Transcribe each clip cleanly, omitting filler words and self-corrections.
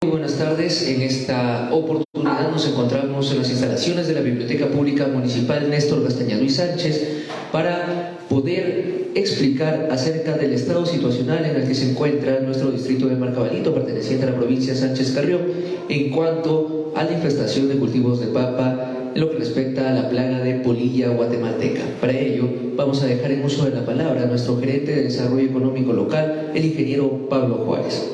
Buenas tardes. En esta oportunidad nos encontramos en las instalaciones de la Biblioteca Pública Municipal Néstor Gastañado y Sánchez para poder explicar acerca del estado situacional en el que se encuentra nuestro distrito de Marcabalito, perteneciente a la provincia de Sánchez Carrión, en cuanto a la infestación de cultivos de papa en lo que respecta a la plaga de polilla guatemalteca. Para ello, vamos a dejar en uso de la palabra a nuestro gerente de Desarrollo Económico Local, el ingeniero Pablo Juárez.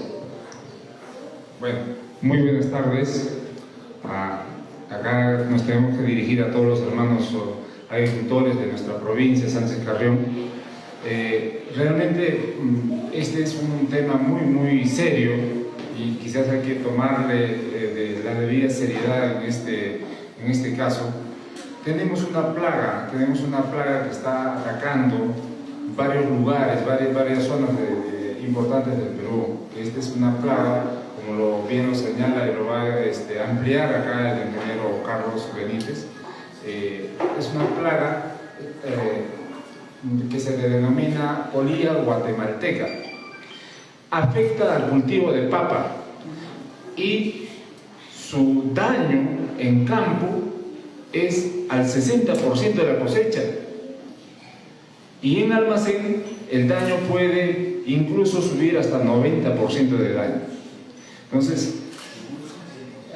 Bueno, muy buenas tardes. Acá nos tenemos que dirigir a todos los hermanos agricultores de nuestra provincia, Sánchez Carrión. Realmente este es un tema muy serio y quizás hay que tomarle de la debida seriedad en este caso. Tenemos una plaga que está atacando varios lugares, varias zonas importantes del Perú. Esta es una plaga, como bien lo señala y lo va a ampliar acá el ingeniero Carlos Benítez. Es una plaga que se denomina polilla guatemalteca. Afecta al cultivo de papa y su daño en campo es al 60% de la cosecha, y en almacén el daño puede incluso subir hasta 90% de daño. Entonces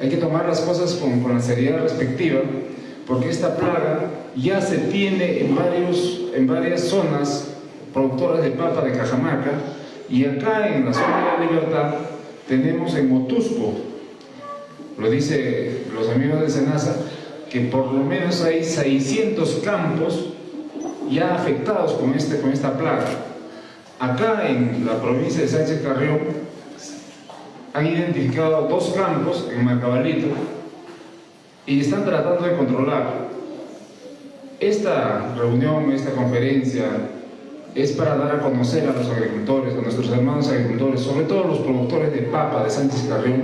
hay que tomar las cosas con la seriedad respectiva, porque esta plaga ya se tiene en varias zonas productoras de papa de Cajamarca, y acá en la zona de la Libertad tenemos en Motusco, lo dice los amigos de Senasa, que por lo menos hay 600 campos ya afectados con esta plaga. Acá en la provincia de Sánchez Carrión han identificado 2 campos en Marcabalito y están tratando de controlar. Esta reunión, esta conferencia es para dar a conocer a los agricultores, a nuestros hermanos agricultores, sobre todo los productores de papa de Sánchez Carrión,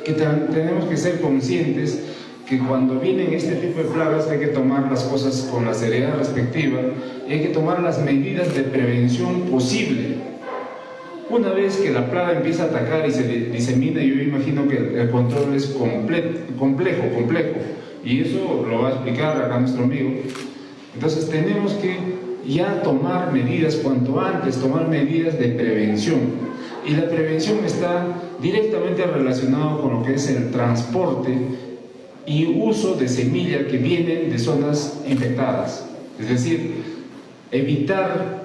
que tenemos que ser conscientes que cuando vienen este tipo de plagas hay que tomar las cosas con la seriedad respectiva y hay que tomar las medidas de prevención posible. Una vez que la plaga empieza a atacar y se disemina, yo imagino que el control es complejo, y eso lo va a explicar acá nuestro amigo. Entonces tenemos que ya tomar medidas cuanto antes, tomar medidas de prevención, y la prevención está directamente relacionada con lo que es el transporte y uso de semilla que vienen de zonas infectadas. Es decir, evitar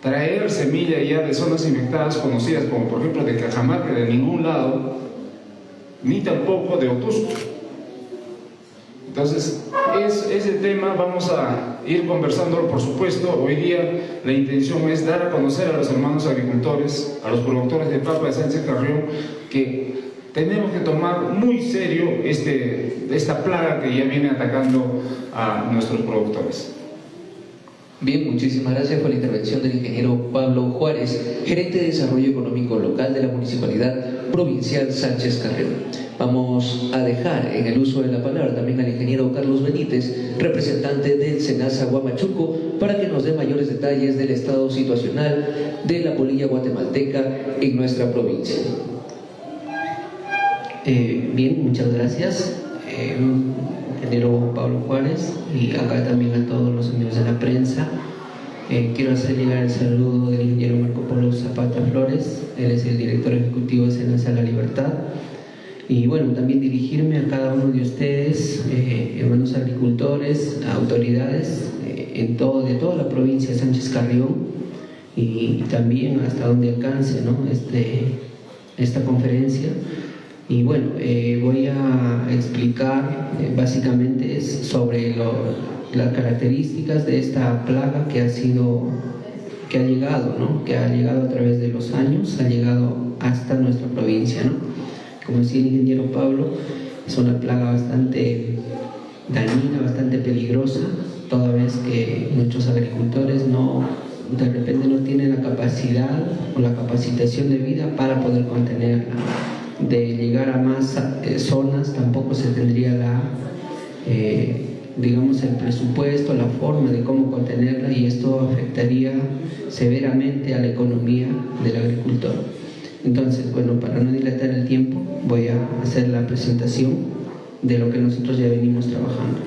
traer semilla ya de zonas infectadas conocidas como por ejemplo de Cajamarca, de ningún lado, ni tampoco de Otusco. Entonces, ese tema vamos a ir conversándolo, por supuesto. Hoy día la intención es dar a conocer a los hermanos agricultores, a los productores de papa de Sánchez Carrión, que tenemos que tomar muy serio esta plaga que ya viene atacando a nuestros productores. Bien, muchísimas gracias por la intervención del ingeniero Pablo Juárez, gerente de Desarrollo Económico Local de la Municipalidad Provincial Sánchez Carrión. Vamos a dejar en el uso de la palabra también al ingeniero Carlos Benítez, representante del Senasa Huamachuco, para que nos dé mayores detalles del estado situacional de la polilla guatemalteca en nuestra provincia. Bien, muchas gracias, ingeniero Pablo Juárez, y acá también a todos los amigos de la prensa. Quiero hacer llegar el saludo del ingeniero Marco Polo Zapata Flores. Él es el director ejecutivo de Senasa La Libertad. Y bueno, también dirigirme a cada uno de ustedes, hermanos agricultores, autoridades de toda la provincia de Sánchez Carrión, y también hasta donde alcance, ¿no?, esta conferencia. Y bueno, voy a explicar básicamente sobre las características de esta plaga que ha llegado, ¿no?, que ha llegado a través de los años, ha llegado hasta nuestra provincia, ¿no? Como decía el ingeniero Pablo, es una plaga bastante dañina, bastante peligrosa, toda vez que muchos agricultores de repente no tienen la capacidad o la capacitación debida para poder contenerla. De llegar a más zonas tampoco se tendría digamos, el presupuesto, la forma de cómo contenerla, y esto afectaría severamente a la economía del agricultor. Entonces, bueno, para no dilatar el tiempo, voy a hacer la presentación de lo que nosotros ya venimos trabajando.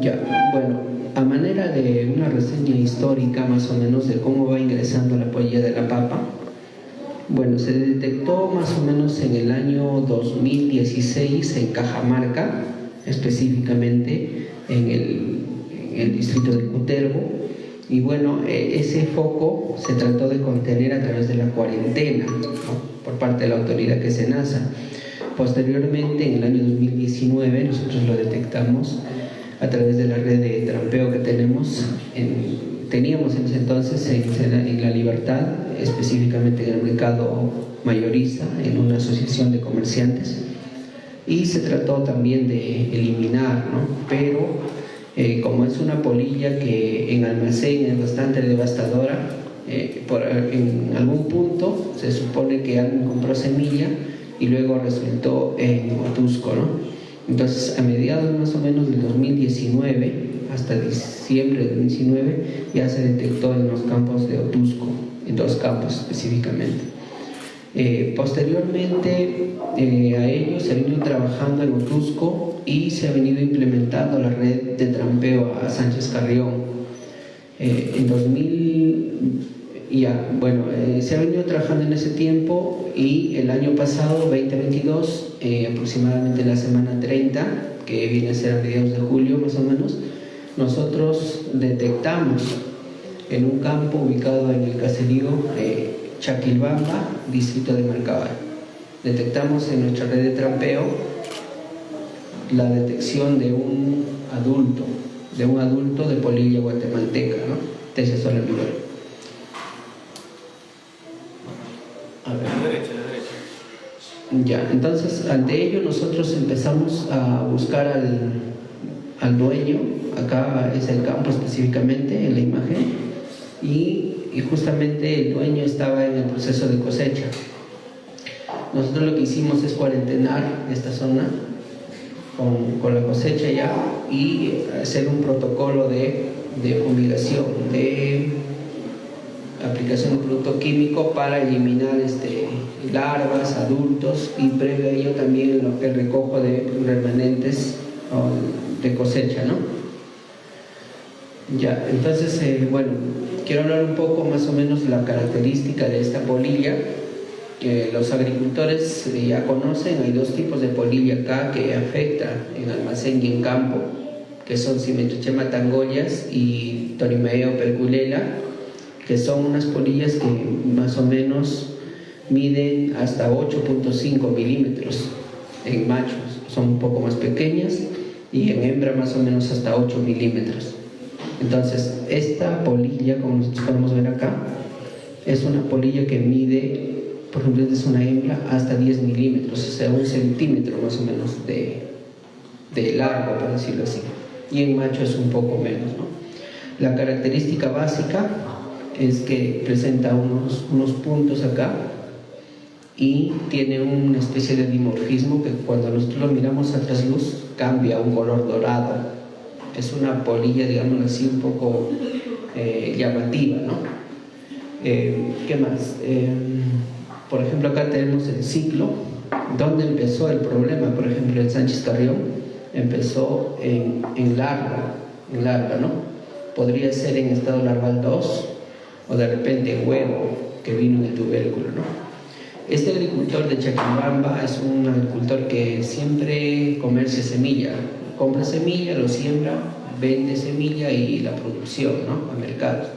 Ya, bueno, a manera de una reseña histórica más o menos de cómo va ingresando la polilla de la papa, bueno, se detectó más o menos en el año 2016 en Cajamarca, específicamente en el distrito de Cutervo, y bueno, ese foco se trató de contener a través de la cuarentena, ¿no?, por parte de la autoridad que es SENASA. Posteriormente, en el año 2019, nosotros lo detectamos a través de la red de trampeo que teníamos en ese entonces en La Libertad, específicamente en el mercado mayorista, en una asociación de comerciantes, y se trató también de eliminar, ¿no? Pero como es una polilla que en almacén es bastante devastadora, en algún punto se supone que alguien compró semilla y luego resultó en Otusco, ¿no? Entonces, a mediados más o menos del 2019, hasta diciembre del 2019, ya se detectó en los campos de Otusco, en 2 campos específicamente. Posteriormente a ello se ha venido trabajando en Otusco y se ha venido implementando la red de trampeo a Sánchez Carrión. En 2000 se ha venido trabajando en ese tiempo, y el año pasado, 2022, aproximadamente la semana 30, que viene a ser a mediados de julio más o menos, nosotros detectamos en un campo ubicado en el caserío Chaquilbamba, distrito de Marcabal. Detectamos en nuestra red de trampeo la detección de un adulto de polilla guatemalteca, ¿no? Tesia solenibel. Ya, entonces ante ello nosotros empezamos a buscar al dueño. Acá es el campo específicamente en la imagen, y justamente el dueño estaba en el proceso de cosecha. Nosotros lo que hicimos es cuarentenar esta zona con la cosecha ya, y hacer un protocolo de fumigación, de aplicación de producto químico para eliminar larvas, adultos, y previo a ello también el recojo de remanentes de cosecha, ¿no? Ya, entonces, bueno, quiero hablar un poco más o menos de la característica de esta polilla, que los agricultores ya conocen. Hay 2 tipos de polilla acá que afectan en almacén y en campo, que son Cimentochema tangoyas y Torimeo perculela, que son unas polillas que más o menos miden hasta 8.5 milímetros en machos, son un poco más pequeñas, y en hembra más o menos hasta 8 milímetros. Entonces, esta polilla, como nosotros podemos ver acá, es una polilla que mide, por ejemplo, es una hembra, hasta 10 milímetros, o sea, 1 centímetro más o menos de largo, por decirlo así, y en macho es un poco menos, ¿no? La característica básica es que presenta unos puntos acá, y tiene una especie de dimorfismo que cuando nosotros lo miramos a trasluz cambia a un color dorado. Es una polilla, digamos así, un poco llamativa, ¿no? ¿Qué más? Por ejemplo, acá tenemos el ciclo. ¿Dónde empezó el problema? Por ejemplo, en Sánchez Carrión empezó en larva, ¿no? Podría ser en estado larval 2, o de repente huevo que vino en el tubérculo, ¿no? Este agricultor de Chaquibamba es un agricultor que siempre comercia semilla, compra semilla, lo siembra, vende semilla y la producción, ¿no?, a mercados.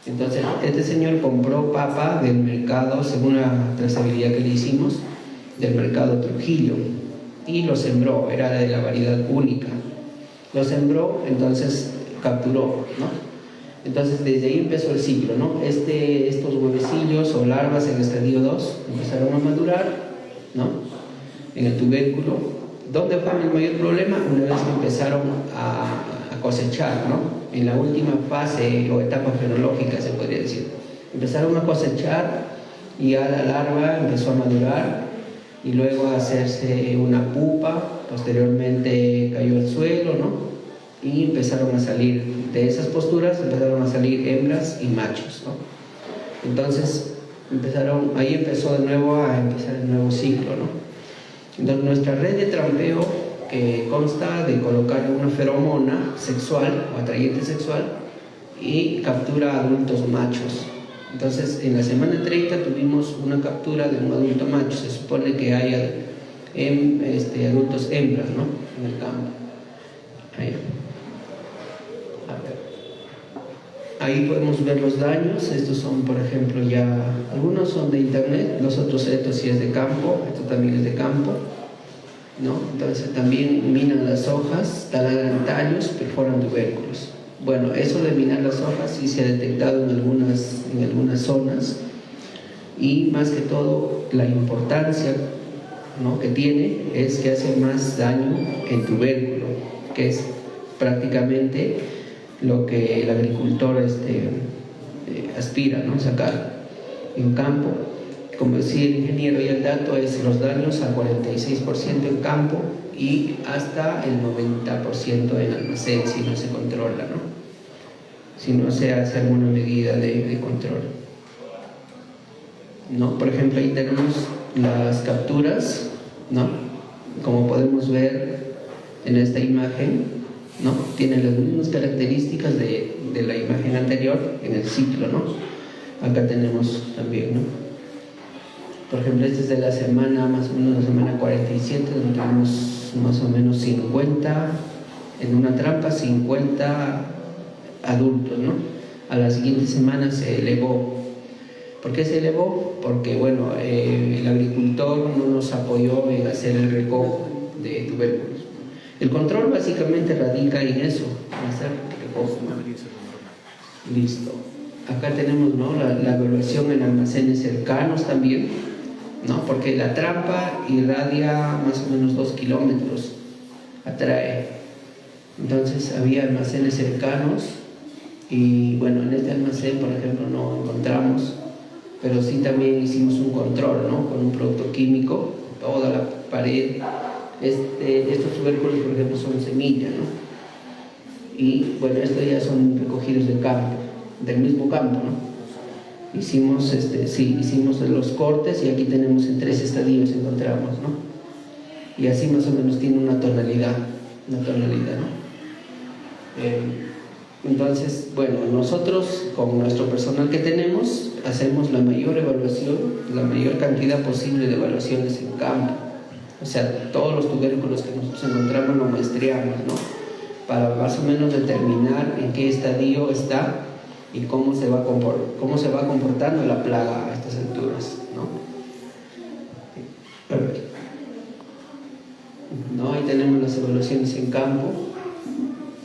Entonces, este señor compró papa del mercado, según la trazabilidad que le hicimos, del mercado Trujillo, y lo sembró, era de la variedad única. Lo sembró, entonces capturó, ¿no? Entonces desde ahí empezó el ciclo, ¿no? Estos huevecillos o larvas en estadio 2 empezaron a madurar, ¿no?, en el tubérculo. ¿Dónde fue el mayor problema? Una vez que empezaron a cosechar, ¿no?, en la última fase o etapa fenológica, se podría decir. Empezaron a cosechar y ya la larva empezó a madurar, y luego a hacerse una pupa, posteriormente cayó al suelo, ¿no? Y empezaron a salir, de esas posturas empezaron a salir hembras y machos, ¿no? Entonces ahí empezó de nuevo a empezar el nuevo ciclo, ¿no? Entonces nuestra red de trampeo, que consta de colocar una feromona sexual o atrayente sexual y captura a adultos machos. Entonces en la semana 30 tuvimos una captura de un adulto macho. Se supone que hay adultos hembras, ¿no?, en el campo. Ahí podemos ver los daños. Estos son, por ejemplo, ya algunos son de internet, los otros, esto sí es de campo, esto también es de campo, ¿no? Entonces también minan las hojas, talan tallos, perforan tubérculos. Bueno, eso de minar las hojas sí se ha detectado en algunas zonas, y más que todo la importancia, ¿no?, que tiene es que hace más daño en tubérculo, que es prácticamente lo que el agricultor aspira, ¿no?, sacar. En campo, como decía el ingeniero, y el dato es los daños al 46% en campo y hasta el 90% en almacén, si no se controla, ¿no?, si no se hace alguna medida de control, ¿no? Por ejemplo, ahí tenemos las capturas, ¿no? Como podemos ver en esta imagen, ¿no?, tienen las mismas características de la imagen anterior en el ciclo, ¿no? Acá tenemos también, ¿no? Por ejemplo, este es de la semana, más o menos la semana 47, donde tenemos más o menos 50 en una trampa, 50 adultos, ¿no? A la siguiente semana se elevó. ¿Por qué se elevó? Porque, bueno, el agricultor no nos apoyó en hacer el recojo de tubérculos. El control básicamente radica en eso, en hacer recojo. Listo. Acá tenemos, ¿no?, la evaluación en almacenes cercanos también, ¿no?, porque la trampa irradia más o menos 2 kilómetros, atrae. Entonces había almacenes cercanos y, bueno, en este almacén, por ejemplo, no encontramos, pero sí también hicimos un control, ¿no?, con un producto químico, toda la pared. Estos tubérculos, por ejemplo, son semillas, ¿no? Y, bueno, estos ya son recogidos del campo, del mismo campo, ¿no? Hicimos los cortes, y aquí tenemos en 3 estadios encontramos, ¿no? Y así más o menos tiene una tonalidad, ¿no? Entonces, bueno, nosotros con nuestro personal que tenemos hacemos la mayor evaluación, la mayor cantidad posible de evaluaciones en campo. O sea, todos los tubérculos que nosotros encontramos los muestreamos, ¿no?, para más o menos determinar en qué estadio está y cómo se va comportando la plaga a estas alturas, ¿no? Ahí tenemos las evaluaciones en campo.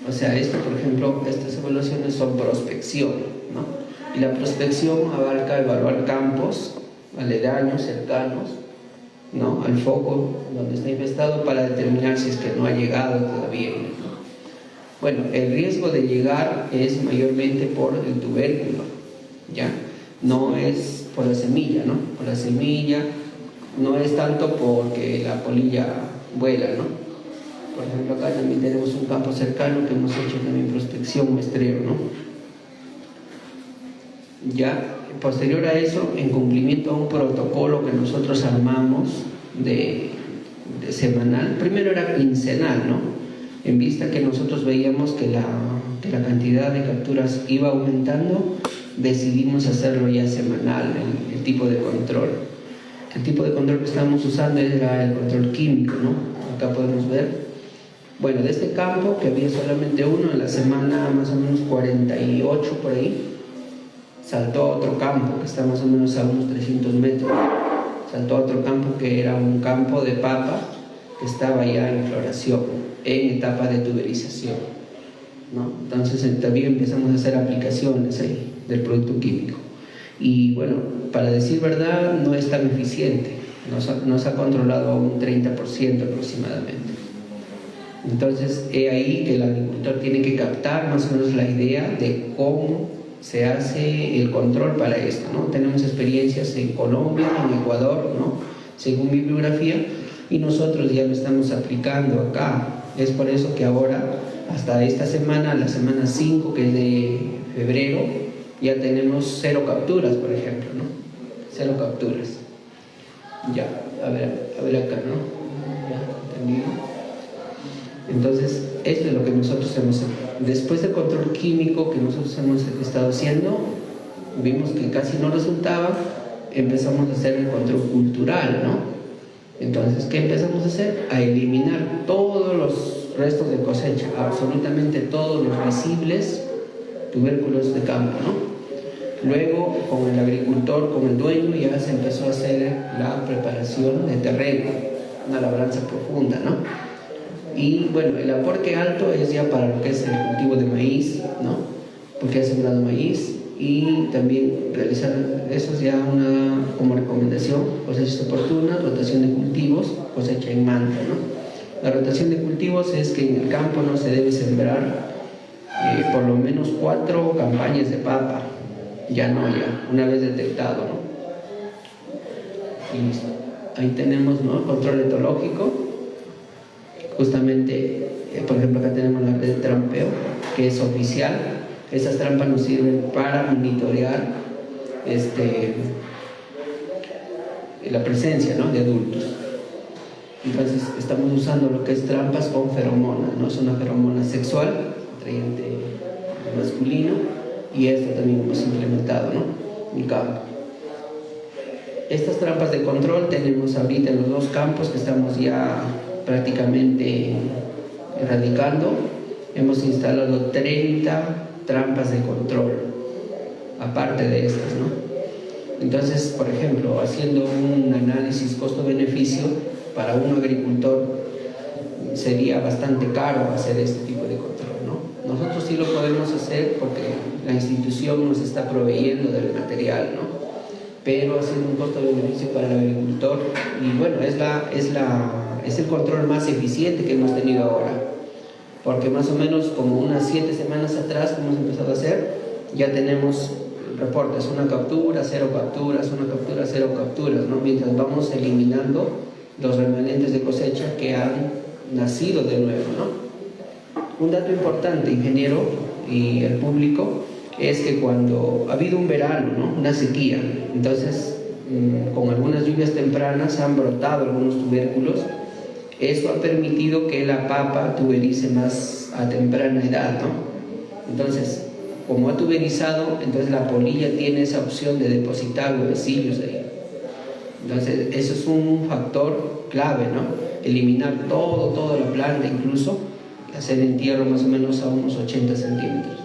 O sea, por ejemplo, estas evaluaciones son prospección, ¿no? Y la prospección abarca evaluar campos aledaños, cercanos, ¿no?, al foco donde está infestado, para determinar si es que no ha llegado todavía, ¿no? Bueno, el riesgo de llegar es mayormente por el tubérculo, ¿ya? No es por la semilla, ¿no? Por la semilla no es tanto porque la polilla vuela, ¿no? Por ejemplo, acá también tenemos un campo cercano que hemos hecho también prospección, muestreo, ¿no? Ya, posterior a eso, en cumplimiento a un protocolo que nosotros armamos de semanal, primero era quincenal, ¿no? En vista que nosotros veíamos que la cantidad de capturas iba aumentando, decidimos hacerlo ya semanal, el tipo de control. El tipo de control que estábamos usando era el control químico, ¿no? Acá podemos ver. Bueno, de este campo, que había solamente uno, en la semana más o menos 48 por ahí, saltó a otro campo que está más o menos a unos 300 metros. Saltó a otro campo que era un campo de papa que estaba ya en floración, en etapa de tuberización, ¿no? Entonces también empezamos a hacer aplicaciones ahí del producto químico. Y bueno, para decir verdad, no es tan eficiente, nos ha controlado a un 30% aproximadamente. Entonces, he ahí que el agricultor tiene que captar más o menos la idea de cómo se hace el control para esto, ¿no? Tenemos experiencias en Colombia, en Ecuador, ¿no?, según bibliografía, y nosotros ya lo estamos aplicando acá. Es por eso que ahora, hasta esta semana, la semana 5, que es de febrero, ya tenemos 0 capturas, por ejemplo, ¿no? 0 capturas. Ya, a ver acá, ¿no? Ya, entendido. Entonces, esto es lo que nosotros hemos hecho. Después del control químico que nosotros hemos estado haciendo, vimos que casi no resultaba, empezamos a hacer el control cultural, ¿no? Entonces, ¿qué empezamos a hacer? A eliminar todos los restos de cosecha, absolutamente todos los visibles tubérculos de campo, ¿no? Luego, con el agricultor, con el dueño, ya se empezó a hacer la preparación de terreno, una labranza profunda, ¿no? Y bueno, el aporte alto es ya para lo que es el cultivo de maíz, ¿no? Porque ha sembrado maíz, y también realizar, eso es ya una como recomendación, cosechas oportunas, rotación de cultivos, cosecha en manta, ¿no? La rotación de cultivos es que en el campo no se debe sembrar por lo menos 4 campañas de papa, ya una vez detectado, ¿no? Y listo. Ahí tenemos, ¿no?, control etológico. Justamente, por ejemplo, acá tenemos la red de trampeo, que es oficial. Esas trampas nos sirven para monitorear la presencia, ¿no?, de adultos. Entonces, estamos usando lo que es trampas con feromonas, ¿no? Es una feromona sexual, atrayente masculino, y esto también hemos implementado, ¿no?, en campo. Estas trampas de control tenemos ahorita en los 2 campos que estamos ya prácticamente erradicando. Hemos instalado 30 trampas de control, aparte de estas, ¿no? Entonces, por ejemplo, haciendo un análisis costo-beneficio, para un agricultor sería bastante caro hacer este tipo de control, ¿no? Nosotros sí lo podemos hacer porque la institución nos está proveyendo del material, ¿no? Pero haciendo un costo-beneficio para el agricultor, y bueno, es el control más eficiente que hemos tenido ahora, porque más o menos como unas 7 semanas atrás que hemos empezado a hacer, ya tenemos reportes, 1 captura, 0 capturas, 1 captura, 0 capturas, ¿no? Mientras vamos eliminando los remanentes de cosecha que han nacido de nuevo, ¿no? Un dato importante, ingeniero y el público, es que cuando ha habido un verano, ¿no?, una sequía, entonces con algunas lluvias tempranas han brotado algunos tubérculos. Eso ha permitido que la papa tuberice más a temprana edad, ¿no? Entonces, como ha tuberizado, entonces la polilla tiene esa opción de depositar huevecillos ahí. Entonces, eso es un factor clave, ¿no? Eliminar toda la planta, incluso hacer entierro más o menos a unos 80 centímetros.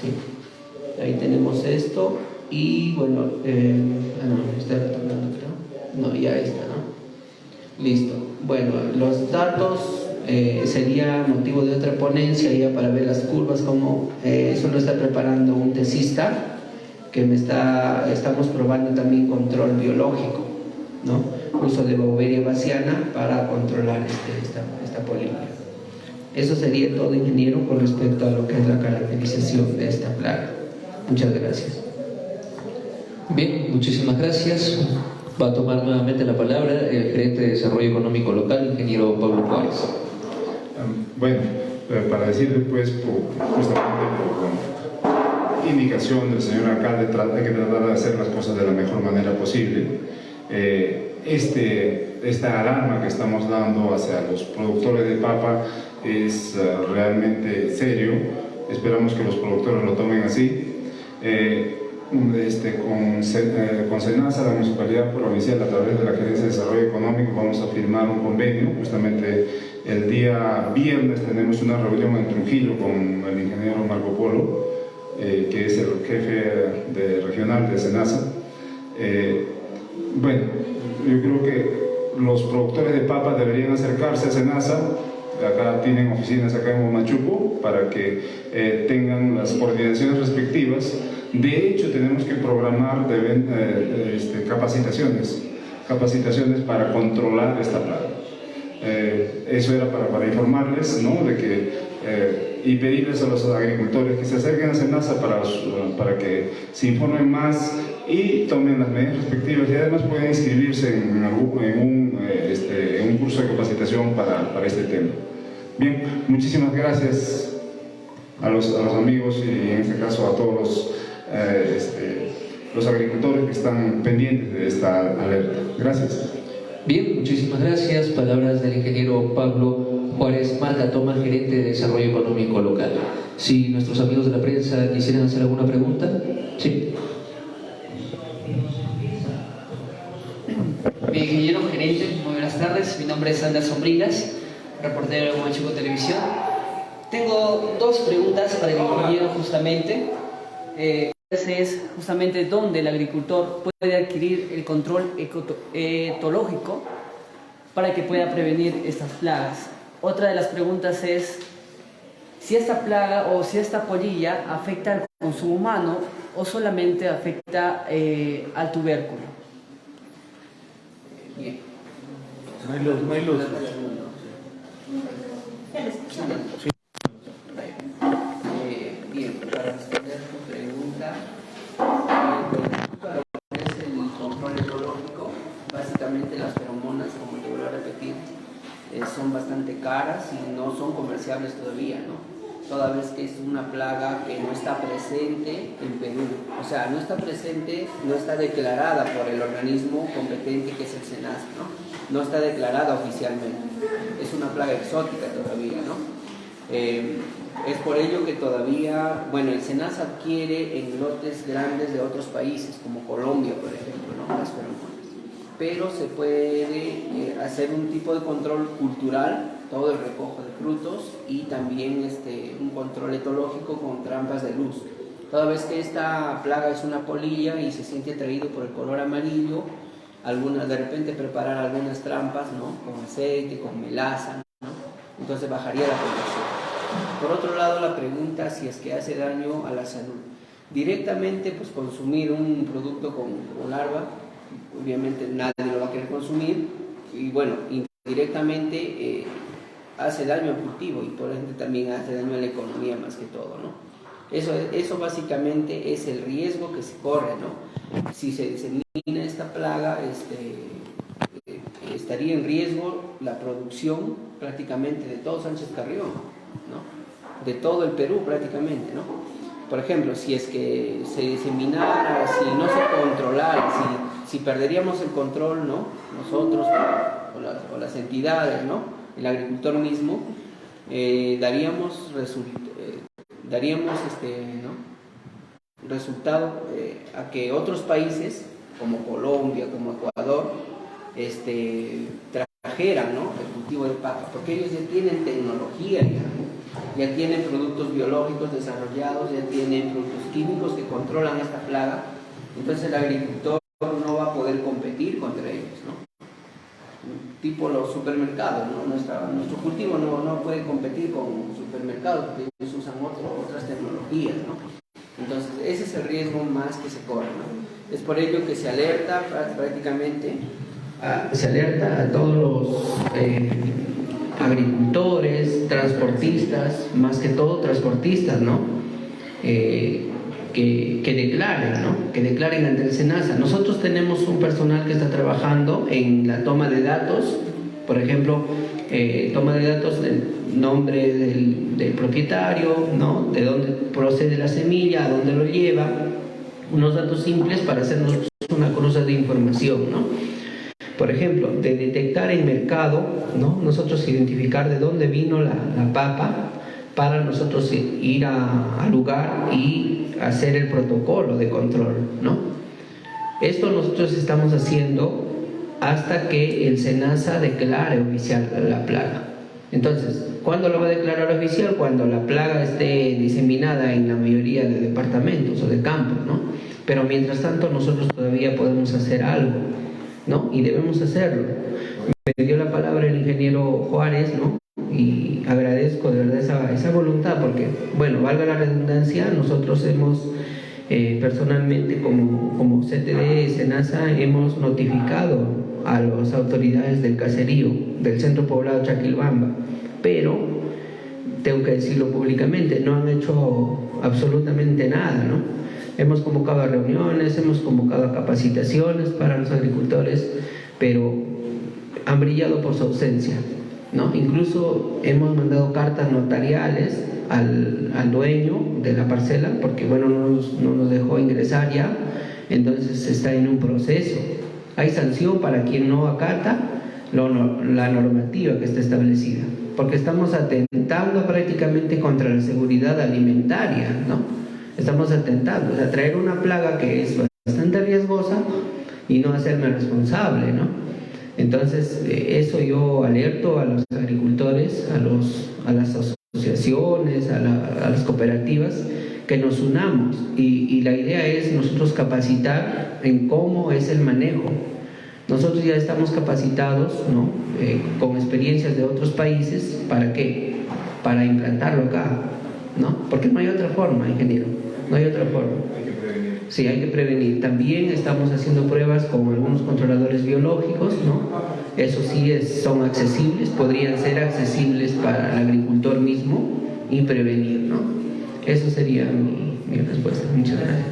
¿Sí? Ahí tenemos esto. Y bueno, está retornando, creo. No, ya está, ¿no? Listo. Bueno, los datos sería motivo de otra ponencia ya para ver las curvas, como eso lo está preparando un tesista que estamos probando también control biológico, ¿no? Uso de Beauveria bassiana para controlar esta polilla. Eso sería todo, ingeniero, con respecto a lo que es la caracterización de esta plaga. Muchas gracias. Bien, muchísimas gracias. Va a tomar nuevamente la palabra el gerente de Desarrollo Económico Local, ingeniero Pablo Juárez. Bueno, para decirle pues, justamente por indicación del señor alcalde, hay que tratar de hacer las cosas de la mejor manera posible. Esta alarma que estamos dando hacia los productores de papa es realmente serio. Esperamos que los productores lo tomen así. Con SENASA, la Municipalidad Provincial, a través de la Gerencia de Desarrollo Económico, vamos a firmar un convenio. Justamente el día viernes tenemos una reunión en Trujillo con el ingeniero Marco Polo, que es el jefe regional de SENASA. Bueno, yo creo que los productores de papa deberían acercarse a SENASA. Acá tienen oficinas acá en Huamachuco para que tengan las coordinaciones respectivas. De hecho, tenemos que programar capacitaciones para controlar esta plaga. eso era para informarles, ¿no? De que, y pedirles a los agricultores que se acerquen a SENASA para que se informen más y tomen las medidas respectivas, y además pueden inscribirse en un curso de capacitación para este tema. Bien, muchísimas gracias a los amigos y en este caso a todos los agricultores que están pendientes de esta alerta. Gracias. Bien, muchísimas gracias. Palabras del ingeniero Pablo Juárez Matatoma, gerente de Desarrollo Económico Local. Si nuestros amigos de la prensa quisieran hacer alguna pregunta. Sí. Bien, ingeniero gerente, muy buenas tardes. Mi nombre es Anderson Bringas, reportero de Huachuco Televisión. Tengo dos preguntas para el ingeniero justamente. Es justamente dónde el agricultor puede adquirir el control etológico para que pueda prevenir estas plagas. Otra de las preguntas es si esta plaga o si esta polilla afecta al consumo humano o solamente afecta al tubérculo. Bien. No hay luz. Bien, para responder tu pregunta, lo que es el control ecológico, básicamente las feromonas, como te vuelvo a repetir, son bastante caras y no son comerciables todavía, ¿no? Toda vez que es una plaga que no está presente en Perú, o sea, no está presente, no está declarada por el organismo competente que es el SENASA, ¿no? No está declarada oficialmente, es una plaga exótica todavía, ¿no? Es por ello que todavía, bueno, el SENASA adquiere en lotes grandes de otros países, como Colombia, por ejemplo, ¿no? Las feromonas. Pero se puede hacer un tipo de control cultural, todo el recojo de frutos y también un control etológico con trampas de luz. Toda vez que esta plaga es una polilla y se siente atraído por el color amarillo, de repente preparar algunas trampas, ¿no? Con aceite, con melaza, ¿no? Entonces bajaría la población. Por otro lado, la pregunta si es que hace daño a la salud. Directamente, pues consumir un producto con larva, obviamente nadie lo va a querer consumir, y bueno, indirectamente hace daño al cultivo y por ende también hace daño a la economía más que todo, ¿no? Eso básicamente es el riesgo que se corre, ¿no? Si se disemina esta plaga, estaría en riesgo la producción prácticamente de todo Sánchez Carrión, ¿no? De todo el Perú prácticamente, ¿no? Por ejemplo, si es que se diseminara, si no se controlara, si perderíamos el control, ¿no? Nosotros o las entidades, ¿no? El agricultor mismo, daríamos resultado a que otros países como Colombia, como Ecuador, trajeran, ¿no? El cultivo de papa, porque ellos ya tienen tecnología, ya tienen productos biológicos desarrollados, ya tienen productos químicos que controlan esta plaga. Entonces el agricultor no va a poder competir contra ellos, ¿no? Tipo los supermercados, ¿no? Nuestro cultivo no puede competir con supermercados porque ellos usan otras tecnologías, ¿no? Entonces ese es el riesgo más que se corre, ¿no? Es por ello que se alerta prácticamente. Se alerta a todos los agricultores, transportistas, más que todo transportistas, ¿no? Que declaren, ¿no? Que declaren ante el SENASA. Nosotros tenemos un personal que está trabajando en la toma de datos, por ejemplo, toma de datos del nombre del propietario, ¿no? De dónde procede la semilla, a dónde lo lleva, unos datos simples para hacernos una cruza de información, ¿no? Por ejemplo, de detectar en mercado, ¿no? Nosotros identificar de dónde vino la papa para nosotros ir al lugar y hacer el protocolo de control, ¿no? Esto nosotros estamos haciendo hasta que el SENASA declare oficial la plaga. Entonces, ¿cuándo lo va a declarar oficial? Cuando la plaga esté diseminada en la mayoría de departamentos o de campos, ¿no? Pero mientras tanto nosotros todavía podemos hacer algo, ¿no? Y debemos hacerlo. Me dio la palabra el ingeniero Juárez, ¿no? Y agradezco de verdad esa voluntad porque, bueno, valga la redundancia, nosotros hemos personalmente como CTD, SENASA, hemos notificado a las autoridades del caserío, del centro poblado Chaquilbamba, pero tengo que decirlo públicamente, no han hecho absolutamente nada, ¿no? Hemos convocado a reuniones, hemos convocado a capacitaciones para los agricultores, pero han brillado por su ausencia, ¿no? Incluso hemos mandado cartas notariales al dueño de la parcela, porque bueno, no nos dejó ingresar ya, entonces está en un proceso. Hay sanción para quien no acata la normativa que está establecida, porque estamos atentando prácticamente contra la seguridad alimentaria, ¿no? Estamos atentando, o sea, traer una plaga que es bastante riesgosa y no hacerme responsable, ¿no? Entonces, eso yo alerto a los agricultores, a las asociaciones, a las cooperativas, que nos unamos y la idea es nosotros capacitar en cómo es el manejo. Nosotros ya estamos capacitados, ¿no? Con experiencias de otros países. ¿Para qué? Para implantarlo acá, ¿no? Porque no hay otra forma, ingeniero, no hay otra forma. Hay que prevenir. Sí, hay que prevenir. También estamos haciendo pruebas con algunos controladores biológicos, ¿no? Eso sí son accesibles, podrían ser accesibles para el agricultor mismo y prevenir, ¿no? Eso sería mi respuesta. Muchas gracias.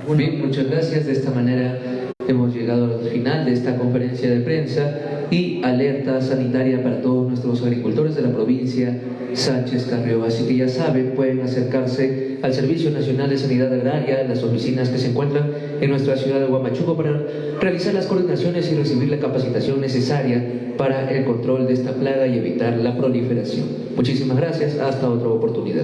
Muy bien, muchas gracias. De esta manera hemos llegado al final de esta conferencia de prensa y alerta sanitaria para todos nuestros agricultores de la provincia Sánchez Carrió. Así que ya saben, pueden acercarse al Servicio Nacional de Sanidad Agraria, las oficinas que se encuentran en nuestra ciudad de Huamachuco, para realizar las coordinaciones y recibir la capacitación necesaria para el control de esta plaga y evitar la proliferación. Muchísimas gracias, hasta otra oportunidad.